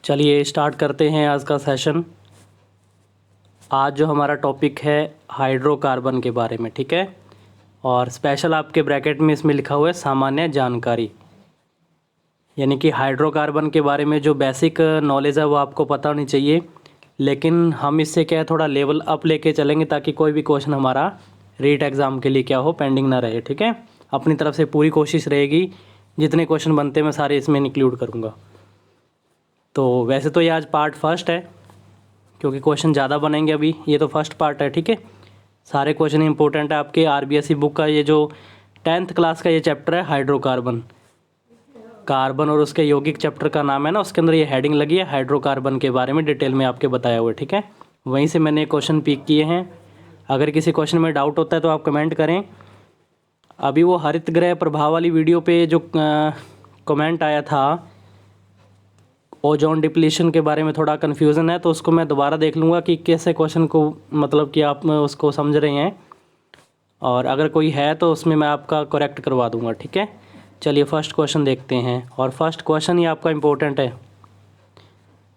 चलिए स्टार्ट करते हैं आज का सेशन। आज जो हमारा टॉपिक है हाइड्रोकार्बन के बारे में, ठीक है। और स्पेशल आपके ब्रैकेट में इसमें लिखा हुआ है सामान्य जानकारी, यानी कि हाइड्रोकार्बन के बारे में जो बेसिक नॉलेज है वो आपको पता होनी चाहिए। लेकिन हम इससे क्या है, थोड़ा लेवल अप लेके चलेंगे ताकि कोई भी क्वेश्चन हमारा रीट एग्ज़ाम के लिए क्या हो, पेंडिंग ना रहे, ठीक है। अपनी तरफ से पूरी कोशिश रहेगी, जितने क्वेश्चन बनते हैं मैं सारे इसमें इंक्लूड करूँगा। तो वैसे तो ये आज पार्ट फर्स्ट है, क्योंकि क्वेश्चन ज़्यादा बनेंगे अभी, ये तो फर्स्ट पार्ट है, ठीक है। सारे क्वेश्चन इंपॉर्टेंट है आपके आरबीएसई बुक का। ये जो 10th क्लास का ये चैप्टर है हाइड्रोकार्बन, कार्बन और उसके यौगिक चैप्टर का नाम है ना, उसके अंदर ये हेडिंग लगी है हाइड्रोकार्बन के बारे में डिटेल में आपके बताया हुआ है, ठीक है। वहीं से मैंने क्वेश्चन पिक किए हैं। अगर किसी क्वेश्चन में डाउट होता है तो आप कमेंट करें। अभी वो हरित गृह प्रभाव वाली वीडियो पे जो कमेंट आया था ओजोन डिप्लीशन के बारे में, थोड़ा कन्फ्यूज़न है, तो उसको मैं दोबारा देख लूँगा कि कैसे क्वेश्चन को मतलब कि आप उसको समझ रहे हैं, और अगर कोई है तो उसमें मैं आपका करेक्ट करवा दूँगा, ठीक है। चलिए फर्स्ट क्वेश्चन देखते हैं, और फर्स्ट क्वेश्चन ही आपका इम्पोर्टेंट है।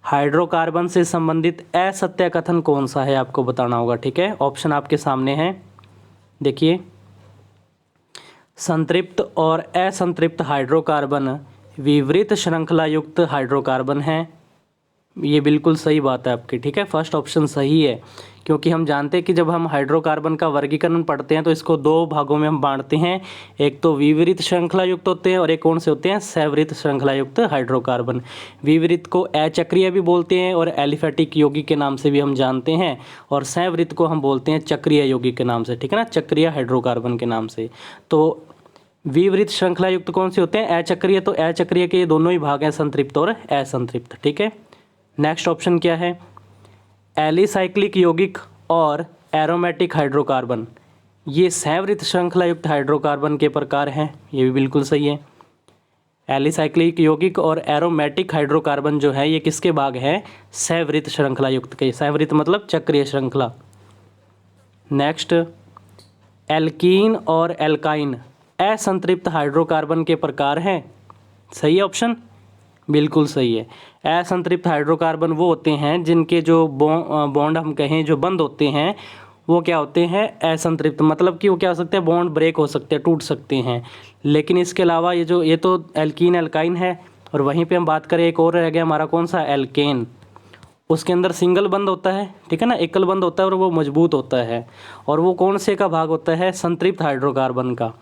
हाइड्रोकार्बन से संबंधित असत्य कथन कौन सा है, आपको बताना होगा, ठीक है। ऑप्शन आपके सामने हैं, देखिए। संतृप्त और असंतृप्त हाइड्रोकार्बन विवरित श्रृंखला युक्त हाइड्रोकार्बन है। ये बिल्कुल सही बात है आपकी, ठीक है। फर्स्ट ऑप्शन सही है, क्योंकि हम जानते हैं कि जब हम हाइड्रोकार्बन का वर्गीकरण पढ़ते हैं तो इसको दो भागों में हम बांटते हैं। एक तो विवरित श्रृंखला युक्त होते हैं, और एक कौन से होते हैं, सवृत श्रृंखला युक्त हाइड्रोकार्बन। विवरित को अचक्रीय भी बोलते हैं और एलिफेटिक यौगिक के नाम से भी हम जानते हैं, और सवृत को हम बोलते हैं चक्रीय यौगिक के नाम से, ठीक है ना, चक्रीय हाइड्रोकार्बन के नाम से। तो विवरित श्रृंखला युक्त कौन से होते हैं, अचक्रीय। तो अचक्रीय के ये दोनों ही भाग हैं, संतृप्त और असंतृप्त, ठीक है। नेक्स्ट ऑप्शन क्या है, एलिसाइक्लिक यौगिक और एरोमेटिक हाइड्रोकार्बन, ये सवृत श्रृंखला युक्त हाइड्रोकार्बन के प्रकार हैं। ये भी बिल्कुल सही है। एलिसाइक्लिक यौगिक और एरोमेटिक हाइड्रोकार्बन जो है ये किसके भाग हैं, सवृत श्रृंखला युक्त के। सवृत मतलब चक्रीय श्रृंखला। नेक्स्ट, एल्कीन और एल्काइन असंतृप्त हाइड्रोकार्बन के प्रकार हैं। सही है ऑप्शन, बिल्कुल सही है। असंतृप्त हाइड्रोकार्बन वो होते हैं जिनके जो बॉन्ड हम कहें जो बंद होते हैं वो क्या होते हैं, असंतृप्त। मतलब कि वो क्या हो सकते हैं, बॉन्ड ब्रेक हो सकते हैं, टूट सकते हैं। लेकिन इसके अलावा ये तो एल्कीन एल्काइन है, और वहीं पे हम बात करें एक और रह गया हमारा, कौन सा, एल्केन। उसके अंदर सिंगल बंद होता है, ठीक है ना, एकल बंद होता है, और वो मजबूत होता है, और वो कौन से का भाग होता है, संतृप्त हाइड्रोकार्बन का।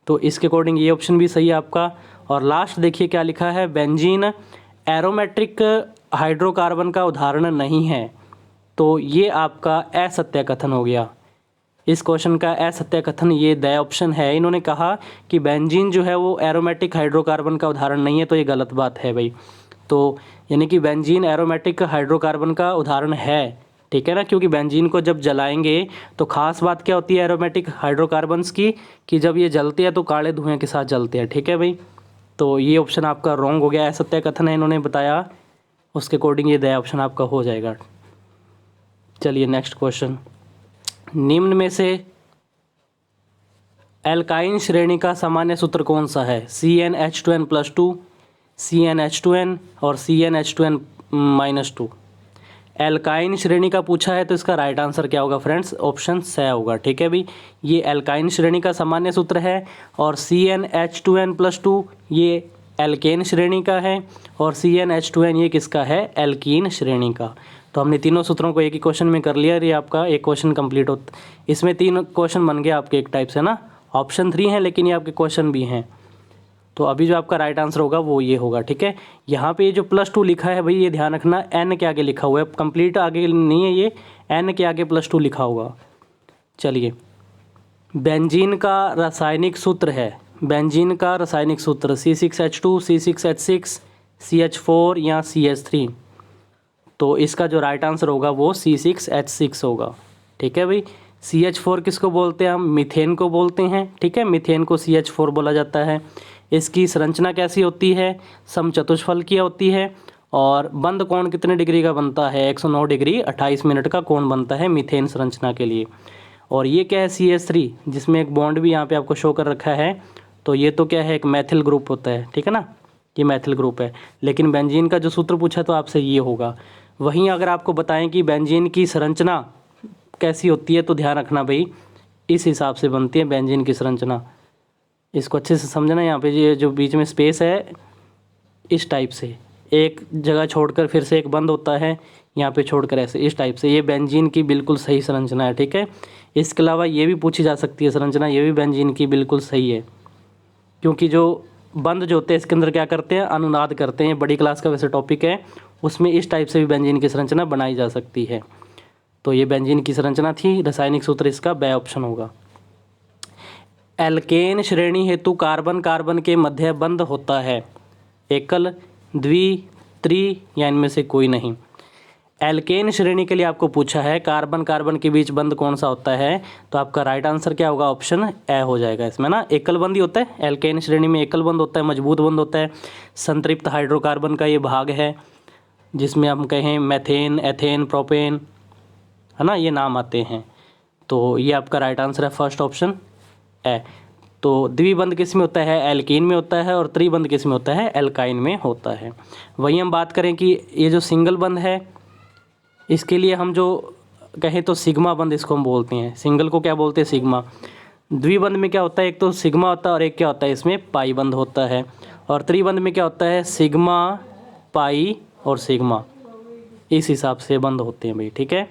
तो इसके अकॉर्डिंग ये ऑप्शन भी सही है आपका। और लास्ट देखिए क्या लिखा है, बेंजीन एरोमेट्रिक हाइड्रोकार्बन का उदाहरण नहीं है। तो ये आपका असत्य कथन हो गया। इस क्वेश्चन का असत्य कथन ये द ऑप्शन है। इन्होंने कहा कि बेंजीन जो है वो एरोमेटिक हाइड्रोकार्बन का उदाहरण नहीं है, तो ये गलत बात है भाई। तो यानी कि बेंजीन एरोमेटिक हाइड्रोकार्बन का उदाहरण है, ठीक है ना, क्योंकि बेंजीन को जब जलाएंगे तो खास बात क्या होती है एरोमेटिक हाइड्रोकार्बन्स की, कि जब ये जलते हैं तो काले धुएं के साथ जलते हैं, ठीक है भाई। तो ये ऑप्शन आपका रॉन्ग हो गया, असत्य कथन है इन्होंने बताया, उसके अकॉर्डिंग ये द ऑप्शन आपका हो जाएगा। चलिए नेक्स्ट क्वेश्चन, निम्न में से एल्काइन श्रेणी का सामान्य सूत्र कौन सा है, CnH2n+2, CnH2n और CnH2n-2। एल्काइन श्रेणी का पूछा है, तो इसका राइट आंसर क्या होगा फ्रेंड्स, ऑप्शन स होगा, ठीक है भाई। ये एल्काइन श्रेणी का सामान्य सूत्र है, और CnH2n+2 ये एल्केन श्रेणी का है, और CnH2n ये किसका है, एल्कीन श्रेणी का। तो हमने तीनों सूत्रों को एक ही क्वेश्चन में कर लिया, और ये आपका एक क्वेश्चन कंप्लीट होता। इसमें 3 क्वेश्चन बन गए आपके एक टाइप से ना, ऑप्शन 3 हैं लेकिन ये आपके क्वेश्चन भी हैं। तो अभी जो आपका राइट आंसर होगा वो ये होगा, ठीक है। यहाँ पे ये जो +2 लिखा है भाई, ये ध्यान रखना, n के आगे लिखा हुआ है, कंप्लीट आगे नहीं है, ये n के आगे +2 लिखा होगा। चलिए, बेंजीन का रासायनिक सूत्र है, बेंजीन का रासायनिक सूत्र C6H2, C6H6, CH4 या CH3। तो इसका जो राइट आंसर होगा वो C6H6 होगा, ठीक है भाई। CH4 किसको बोलते हैं हम, मीथेन को बोलते हैं, ठीक है। मीथेन को CH4 बोला जाता है। इसकी संरचना कैसी होती है, समचतुष्फलकीय होती है, और बंद कोण कितने डिग्री का बनता है, 109 डिग्री 28 मिनट का कोण बनता है मीथेन संरचना के लिए। और ये क्या है, CH3, जिसमें एक बॉन्ड भी यहाँ पे आपको शो कर रखा है। तो ये तो क्या है, एक मैथिल ग्रुप होता है, ठीक है ना। ये मैथिल ग्रुप है। लेकिन बेंजीन का जो सूत्र पूछा तो आपसे ये होगा। वहीं अगर आपको बताएं कि बेंजीन की संरचना कैसी होती है तो ध्यान रखना भाई, इस हिसाब से बनती है बेंजीन की संरचना। इसको अच्छे से समझना। यहाँ पे ये जो बीच में स्पेस है इस टाइप से, एक जगह छोड़कर फिर से एक बंद होता है, यहाँ पे छोड़कर ऐसे इस टाइप से, ये बेंजीन की बिल्कुल सही संरचना है। ठीक है, इसके अलावा ये भी पूछी जा सकती है संरचना, ये भी बेंजीन की बिल्कुल सही है, क्योंकि जो बंद जो होते हैं इसके अंदर क्या करते हैं, अनुनाद करते हैं। बड़ी क्लास का वैसे टॉपिक है, उसमें इस टाइप से भी बेंजीन की संरचना बनाई जा सकती है। तो ये बेंजीन की संरचना थी। रासायनिक सूत्र इसका ब ऑप्शन होगा। एल्केन श्रेणी हेतु कार्बन कार्बन के मध्य बंद होता है, एकल, द्वि, त्रि या इनमें से कोई नहीं। एल्केन श्रेणी के लिए आपको पूछा है कार्बन कार्बन के बीच बंद कौन सा होता है, तो आपका राइट आंसर क्या होगा, ऑप्शन ए हो जाएगा। इसमें ना एकल बंद ही होता है, एल्केन श्रेणी में एकल बंद होता है, मजबूत बंद होता है। संतृप्त हाइड्रोकार्बन का ये भाग है जिसमें हम कहें मैथेन, एथेन, प्रोपेन, है ना, ये नाम आते हैं। तो ये आपका राइट आंसर है फर्स्ट ऑप्शन ए। तो द्विबंध किस में होता है, एल्कीन में होता है, और त्रिबंध किस में होता है, एल्काइन में होता है। वहीं हम बात करें कि ये जो सिंगल बंध है इसके लिए हम जो कहें तो सिग्मा बंध इसको हम बोलते हैं। सिंगल को क्या बोलते हैं, सिग्मा। द्विबंध में क्या होता है, एक तो सिग्मा होता है और एक क्या होता है इसमें पाई बंध होता है। और त्रिबंध में क्या होता है, सिग्मा, पाई और सिग्मा, इस हिसाब से बंध होते हैं भाई। ठीक है,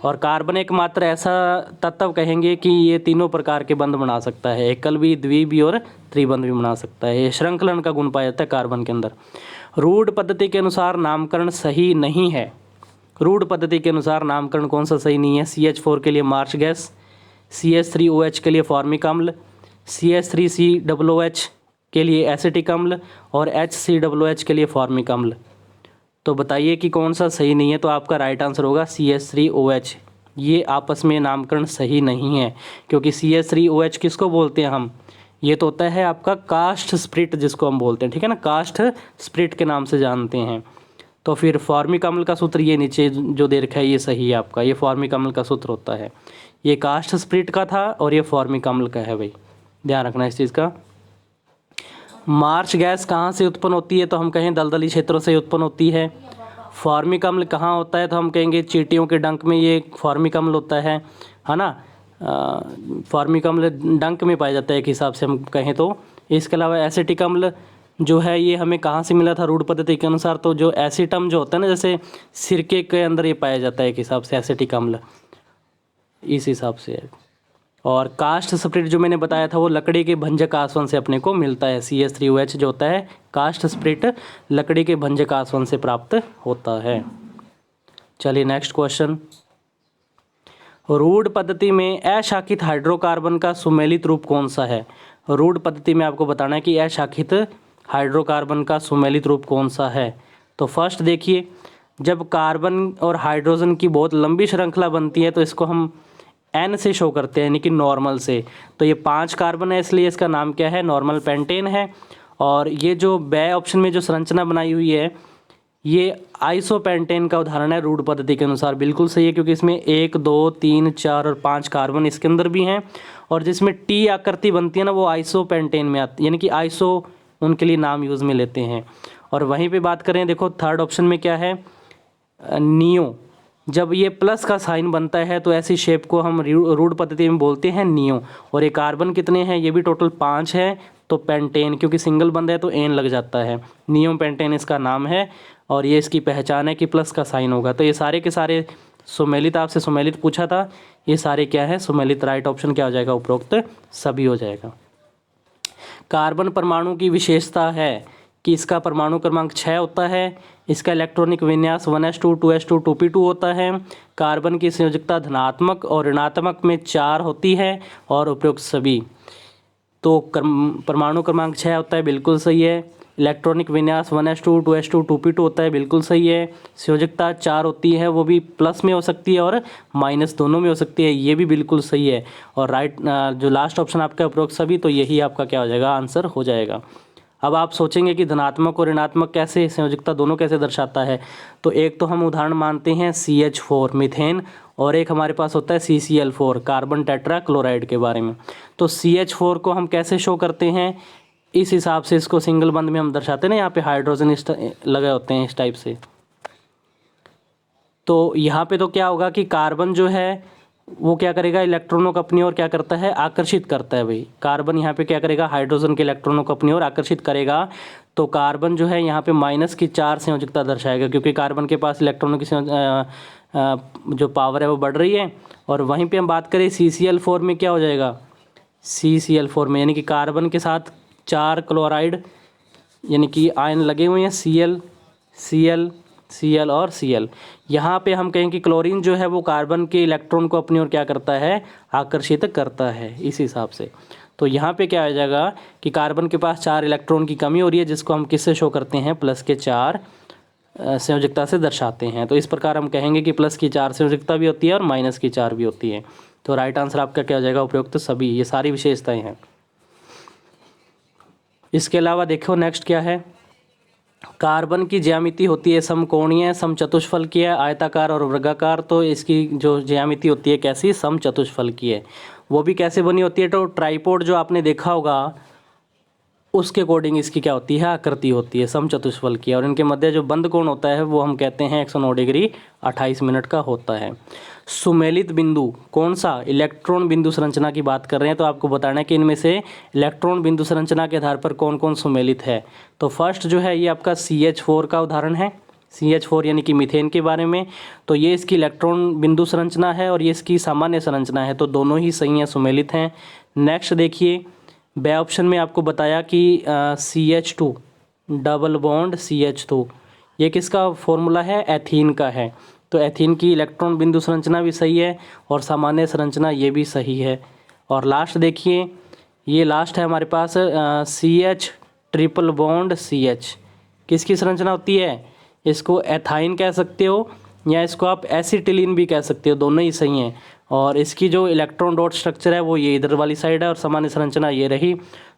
और कार्बन एकमात्र ऐसा तत्व कहेंगे कि ये तीनों प्रकार के बंध बना सकता है, एकल भी, द्वि भी और त्रिबंध भी बना सकता है। ये श्रृंखलन का गुण पाया जाता है कार्बन के अंदर। रूढ़ पद्धति के अनुसार नामकरण सही नहीं है। रूढ़ पद्धति के अनुसार नामकरण कौन सा सही नहीं है, CH4 के लिए मार्च गैस, CH3OH के लिए फॉर्मिक अम्ल, CH3COOH के लिए एसिटिक अम्ल और HCOOH के लिए फॉर्मिक अम्ल। तो बताइए कि कौन सा सही नहीं है, तो आपका राइट आंसर होगा CH3OH। ये आपस में नामकरण सही नहीं है, क्योंकि CH3OH किसको बोलते हैं हम, ये तो होता है आपका कास्ट स्प्रिट जिसको हम बोलते हैं। ठीक है ना, कास्ट स्प्रिट के नाम से जानते हैं। तो फिर फॉर्मिक अम्ल का सूत्र ये नीचे जो दे रखा है ये सही है आपका, ये फॉर्मिक अम्ल का सूत्र होता है। ये कास्ट स्प्रिट का था और ये फॉर्मिक अम्ल का है भाई, ध्यान रखना इस चीज़ का। मार्च गैस कहाँ से उत्पन्न होती है, तो हम कहें दलदली क्षेत्रों से उत्पन्न होती है। फॉर्मिक अम्ल कहाँ होता है, तो हम कहेंगे चींटियों के डंक में ये फॉर्मिक अम्ल होता है ना। फॉर्मिक अम्ल डंक में पाया जाता है एक हिसाब से हम कहें तो। इसके अलावा एसिटिक अम्ल जो है ये हमें कहाँ से मिला था रूढ़ पद्धति के अनुसार, तो जो एसिटम जो होता है ना, जैसे सिरके के अंदर ये पाया जाता है एक हिसाब से एसिटिक अम्ल, इस हिसाब से है। और कास्ट स्प्रिट जो मैंने बताया था वो लकड़ी के भंजक आसवन से अपने को मिलता है। CH3OH जो होता है कास्ट स्प्रिट लकड़ी के भंजक आसवन से प्राप्त होता है। चलिए नेक्स्ट क्वेश्चन। रूढ़ पद्धति में अशाखित हाइड्रोकार्बन का सुमेलित रूप कौन सा है। रूढ़ पद्धति में आपको बताना है कि अशाखित हाइड्रोकार्बन का सुमेलित रूप कौन सा है। तो फर्स्ट देखिए, जब कार्बन और हाइड्रोजन की बहुत लंबी श्रृंखला बनती है तो इसको हम N से शो करते हैं, यानी कि नॉर्मल से। तो ये 5 कार्बन है इसलिए इसका नाम क्या है, नॉर्मल पेंटेन है। और ये जो बे ऑप्शन में जो संरचना बनाई हुई है ये आइसोपेंटेन का उदाहरण है रूढ़ पद्धति के अनुसार, बिल्कुल सही है, क्योंकि इसमें 1, 2, 3, 4 और 5 कार्बन इसके अंदर भी हैं। और जिसमें T आकृति बनती है ना वो आइसोपेंटेन में आती है, यानी कि आइसो उनके लिए नाम यूज़ में लेते हैं। और वहीं पे बात करें, देखो थर्ड ऑप्शन में क्या है, नियो। जब ये प्लस का साइन बनता है तो ऐसी शेप को हम रूढ़ पद्धति में बोलते हैं नियो। और ये कार्बन कितने हैं, ये भी टोटल 5 है। तो पेंटेन, क्योंकि सिंगल बंद है तो एन लग जाता है, नियो पेंटेन इसका नाम है। और ये इसकी पहचान है कि प्लस का साइन होगा। तो ये सारे के सारे सुमेलित, आपसे सुमेलित पूछा था, ये सारे क्या है, सुमेलित। राइट ऑप्शन क्या हो जाएगा, उपरोक्त सभी हो जाएगा। कार्बन परमाणु की विशेषता है कि इसका परमाणु क्रमांक 6 होता है, इसका इलेक्ट्रॉनिक विन्यास 1s2 2s2 2p2 होता है। कार्बन की संयोजकता धनात्मक और ऋणात्मक में 4 होती है और उपयुक्त सभी। तो परमाणु क्रमांक 6 होता है, बिल्कुल सही है। इलेक्ट्रॉनिक विन्यास 1s2 2s2 2p2 होता है, बिल्कुल सही है। संयोजकता 4 होती है, वो भी प्लस में हो सकती है और माइनस दोनों में हो सकती है, ये भी बिल्कुल सही है। और राइट जो लास्ट ऑप्शन आपका उपरोक्त सभी, तो यही आपका क्या हो जाएगा, आंसर हो जाएगा। अब आप सोचेंगे कि धनात्मक और ऋणात्मक कैसे, संयोजकता दोनों कैसे दर्शाता है। तो एक तो हम उदाहरण मानते हैं CH4 मीथेन, और एक हमारे पास होता है CCl4 कार्बन टेट्रा क्लोराइड के बारे में। तो CH4 को हम कैसे शो करते हैं, इस हिसाब से इसको सिंगल बंद में हम दर्शाते हैं ना, यहाँ पे हाइड्रोजन लगे होते हैं इस टाइप से। तो यहाँ पे तो क्या होगा कि कार्बन जो है वो क्या करेगा, इलेक्ट्रॉनों को अपनी ओर क्या करता है, आकर्षित करता है भाई। कार्बन यहाँ पे क्या करेगा, हाइड्रोजन के इलेक्ट्रॉनों को अपनी ओर आकर्षित करेगा। तो कार्बन जो है यहाँ पे -4 संयोजकता दर्शाएगा, क्योंकि कार्बन के पास इलेक्ट्रॉनों की जो पावर है वो बढ़ रही है। और वहीं पे हम बात करें CCl4 में क्या हो जाएगा, CCl4 में यानी कि कार्बन के साथ 4 क्लोराइड यानी कि आयन लगे हुए हैं, Cl Cl Cl और Cl। यहाँ पे हम कहें कि क्लोरीन जो है वो कार्बन के इलेक्ट्रॉन को अपनी ओर क्या करता है, आकर्षित करता है इस हिसाब से। तो यहाँ पे क्या आ जाएगा कि कार्बन के पास 4 इलेक्ट्रॉन की कमी हो रही है, जिसको हम किससे शो करते हैं, +4 संयोजकता से दर्शाते हैं। तो इस प्रकार हम कहेंगे कि +4 संयोजकता भी होती है और -4 भी होती है। तो राइट आंसर आपका क्या हो जाएगा, उपयुक्त सभी, ये सारी विशेषताएं हैं। इसके अलावा देखो नेक्स्ट क्या है, कार्बन की ज्यामिति होती है समकोणीय, समचतुष्फलकीय, आयताकार और वर्गाकार। तो इसकी जो ज्यामिति होती है कैसी, समचतुष्फलकीय। वो भी कैसे बनी होती है, तो ट्राइपॉड जो आपने देखा होगा उसके अकॉर्डिंग इसकी क्या होती है, आकृति होती है समचतुष्फलकीय। और इनके मध्य जो बंद कोण होता है वो हम कहते हैं 109 डिग्री 28 मिनट का होता है। सुमेलित बिंदु कौन सा, इलेक्ट्रॉन बिंदु संरचना की बात कर रहे हैं। तो आपको बताना है कि इनमें से इलेक्ट्रॉन बिंदु संरचना के आधार पर कौन कौन सुमेलित है। तो फर्स्ट जो है ये आपका CH4 का उदाहरण है, CH4 यानी कि मीथेन के बारे में। तो ये इसकी इलेक्ट्रॉन बिंदु संरचना है और ये इसकी सामान्य संरचना है, तो दोनों ही सही हैं, सुमेलित हैं। नेक्स्ट देखिए, बे ऑप्शन में आपको बताया कि CH2 डबल बॉन्ड CH2, ये किसका फॉर्मूला है, एथीन का है। तो एथीन की इलेक्ट्रॉन बिंदु संरचना भी सही है और सामान्य संरचना ये भी सही है। और लास्ट देखिए, ये लास्ट है हमारे पास CH ट्रिपल बॉन्ड CH, किसकी संरचना होती है, इसको एथाइन कह सकते हो या इसको आप एसिटिलीन भी कह सकते हो, दोनों ही सही हैं। और इसकी जो इलेक्ट्रॉन डॉट स्ट्रक्चर है वो ये इधर वाली साइड है और सामान्य संरचना ये रही,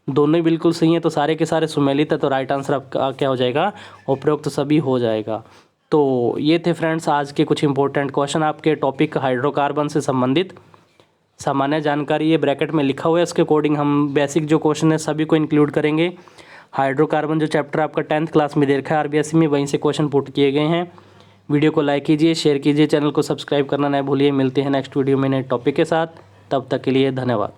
दोनों ही बिल्कुल सही हैं। तो सारे के सारे सुमेलित है, तो राइट आंसर आपका क्या हो जाएगा, उपरोक्त सभी हो जाएगा। तो ये थे फ्रेंड्स आज के कुछ इंपॉर्टेंट क्वेश्चन आपके टॉपिक हाइड्रोकार्बन से संबंधित। सामान्य जानकारी ये ब्रैकेट में लिखा हुआ है, उसके अकॉर्डिंग हम बेसिक जो क्वेश्चन है सभी को इंक्लूड करेंगे। हाइड्रोकार्बन जो चैप्टर आपका 10th क्लास में दे रखा है RBSE में, वहीं से क्वेश्चन पुट किए गए हैं। वीडियो को लाइक कीजिए, शेयर कीजिए, चैनल को सब्सक्राइब करना ना भूलिए। मिलते हैं नेक्स्ट वीडियो में नए टॉपिक के साथ, तब तक के लिए धन्यवाद।